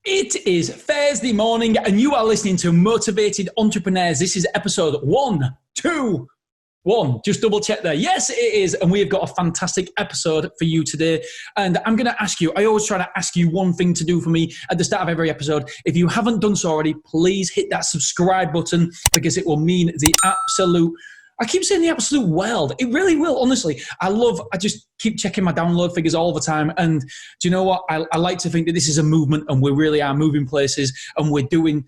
It is Thursday morning and you are listening to Motivated Entrepreneurs. This is episode 121. Just double check there. Yes, it is. And we've got a fantastic episode for you today. And I'm going to ask you, I always try to ask you one thing to do for me at the start of every episode. If you haven't done so already, please hit that subscribe button because it will mean the absolute, I keep saying the absolute world. It really will, honestly. I just keep checking my download figures all the time. And do you know what? I like to think that this is a movement and we really are moving places and we're doing,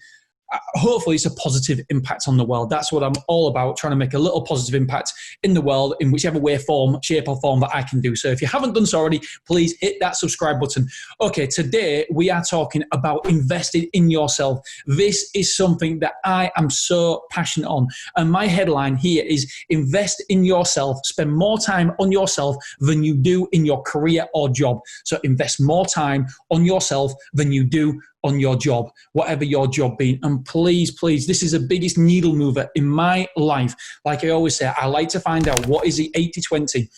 hopefully it's a positive impact on the world. That's what I'm all about, trying to make a little positive impact in the world in whichever way, shape or form that I can do. So if you haven't done so already, please hit that subscribe button. Okay, today we are talking about investing in yourself. This is something that I am so passionate on. And my headline here is invest in yourself, spend more time on yourself than you do in your career or job. So invest more time on yourself than you do on your job, whatever your job being. And please, this is the biggest needle mover in my life. Like I always say, I like to find out what is the 80-20.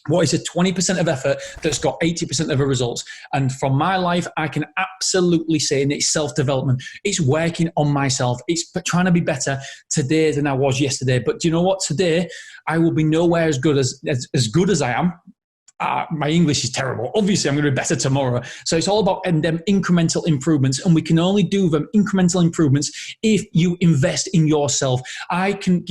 What is the 20% of effort that's got 80% of the results? And from my life, I can absolutely say, and it's self-development. It's working on myself. It's trying to be better today than I was yesterday. But do you know what? Today, I will be nowhere as good as I am. My English is terrible. Obviously, I'm going to be better tomorrow. So it's all about them incremental improvements. And we can only do them incremental improvements if you invest in yourself. I can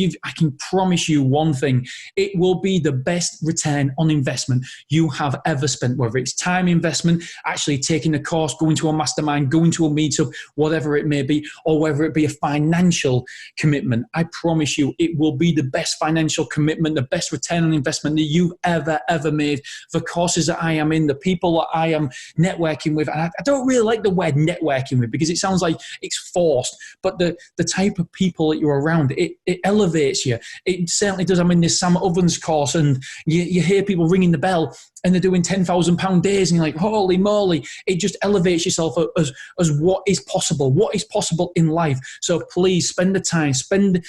promise you one thing. It will be the best return on investment you have ever spent, whether it's time investment, actually taking a course, going to a mastermind, going to a meetup, whatever it may be, or whether it be a financial commitment. I promise you, it will be the best financial commitment, the best return on investment that you've ever made. The courses that I am in, the people that I am networking with. And I don't really like the word networking with because it sounds like it's forced, but the type of people that you're around, it elevates you. It certainly does. I'm in this Sam Ovens course and you hear people ringing the bell and they're doing £10,000 days and you're like, holy moly, it just elevates yourself as what is possible in life. So please spend the time, spend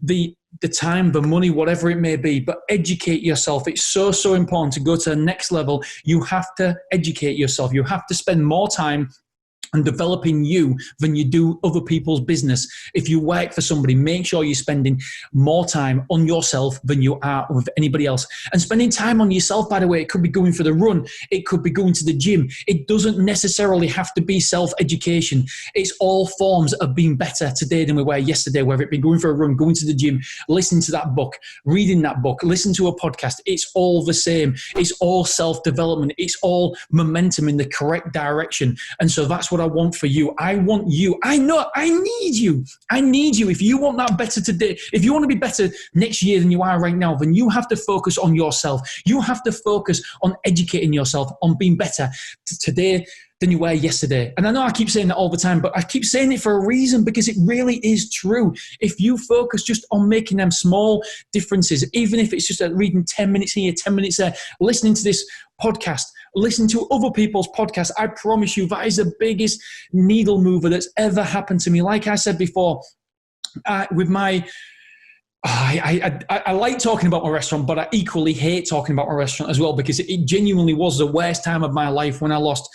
the time, the money, whatever it may be, but educate yourself. It's so important to go to the next level. You have to educate yourself. You have to spend more time and developing you than you do other people's business. If you work for somebody, make sure you're spending more time on yourself than you are with anybody else. And spending time on yourself, by the way, it could be going for the run. It could be going to the gym. It doesn't necessarily have to be self-education. It's all forms of being better today than we were yesterday, whether it be going for a run, going to the gym, listening to that book, reading that book, listening to a podcast. It's all the same. It's all self-development. It's all momentum in the correct direction. And so that's what I want for you. I want you. I know I need you. I need you. If you want that better today, if you want to be better next year than you are right now, then you have to focus on yourself. You have to focus on educating yourself, on being better today than you were yesterday. And I know I keep saying that all the time, but I keep saying it for a reason because it really is true. If you focus just on making them small differences, even if it's just reading 10 minutes here, 10 minutes there, listening to this podcast, listen to other people's podcasts, I promise you that is the biggest needle mover that's ever happened to me. Like I said before, with my I like talking about my restaurant, but I equally hate talking about my restaurant as well because it genuinely was the worst time of my life when I lost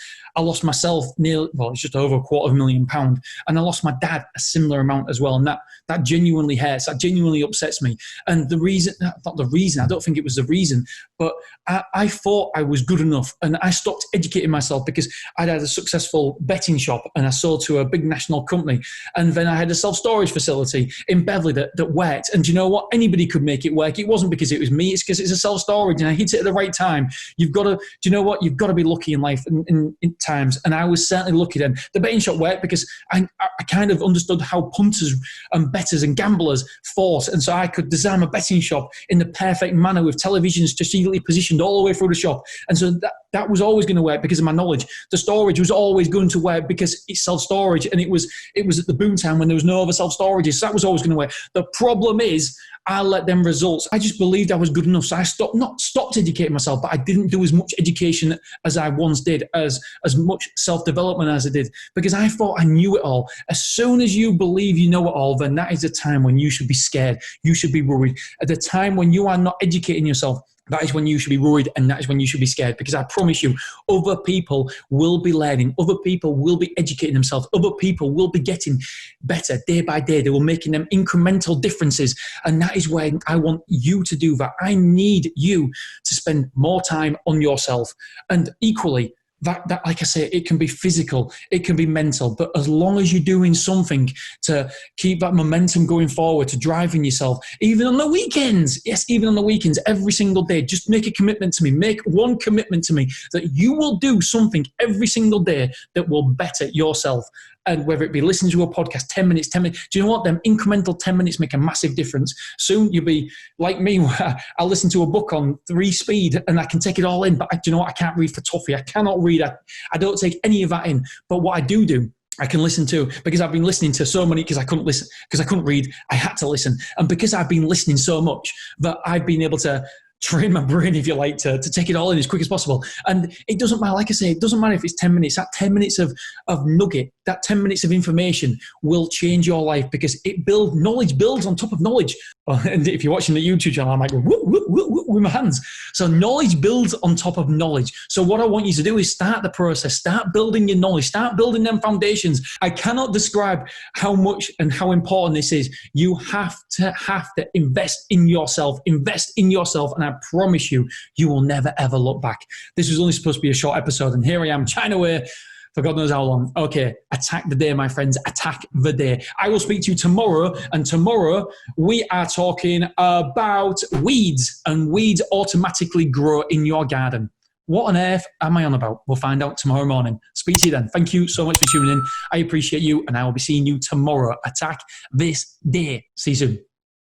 myself it's just over £250,000, and I lost my dad a similar amount as well. And that genuinely hurts. That genuinely upsets me. And I don't think it was the reason, but I thought I was good enough and I stopped educating myself because I'd had a successful betting shop and I sold to a big national company. And then I had a self-storage facility in Beverley that worked. And do you know what? Anybody could make it work. It wasn't because it was me. It's because it's a self-storage and I hit it at the right time. You've got to, do you know what? You've got to be lucky in life in times. And I was certainly lucky then. The betting shop worked because I kind of understood how punters and bettors and gamblers thought. And so I could design a betting shop in the perfect manner with televisions strategically positioned all the way through the shop. And so that was always going to work because of my knowledge. The storage was always going to work because it's self-storage, and it was at the boom time when there was no other self-storages. So that was always going to work. The problem is I let them results. I just believed I was good enough. So I stopped educating myself, but I didn't do as much education as I once did, as much self-development as I did, because I thought I knew it all. As soon as you believe you know it all, then that is the time when you should be scared. You should be worried. At the time when you are not educating yourself, that is when you should be worried, and that is when you should be scared, because I promise you, other people will be learning, other people will be educating themselves, other people will be getting better day by day. They will making them incremental differences, and that is where I want you to do that. I need you to spend more time on yourself, and equally, that, like I say, it can be physical, it can be mental, but as long as you're doing something to keep that momentum going forward, to driving yourself, even on the weekends, yes, even on the weekends, every single day, just make a commitment to me, make one commitment to me that you will do something every single day that will better yourself. And whether it be listening to a podcast, 10 minutes, do you know what? Them incremental 10 minutes make a massive difference. Soon you'll be like me, where I'll listen to a book on 3 speed and I can take it all in, but do you know what? I can't read for toffee. I cannot read. I don't take any of that in. But what I do, I can listen to, because I've been listening to so many, because I couldn't listen, because I couldn't read, I had to listen. And because I've been listening so much, that I've been able to train my brain, if you like, to take it all in as quick as possible. And it doesn't matter, like I say, it doesn't matter if it's 10 minutes. That 10 minutes of nugget, that 10 minutes of information will change your life, because knowledge builds on top of knowledge. And if you're watching the YouTube channel, I'm like, whoop, whoop, whoop, whoop, with my hands. So knowledge builds on top of knowledge. So what I want you to do is start the process, start building your knowledge, start building them foundations. I cannot describe how much and how important this is. You have to invest in yourself, and I promise you, you will never, ever look back. This was only supposed to be a short episode, and here I am, chatting away for God knows how long. Okay, attack the day, my friends. Attack the day. I will speak to you tomorrow, and tomorrow we are talking about weeds, and weeds automatically grow in your garden. What on earth am I on about? We'll find out tomorrow morning. Speak to you then. Thank you so much for tuning in. I appreciate you, and I will be seeing you tomorrow. Attack this day. See you soon.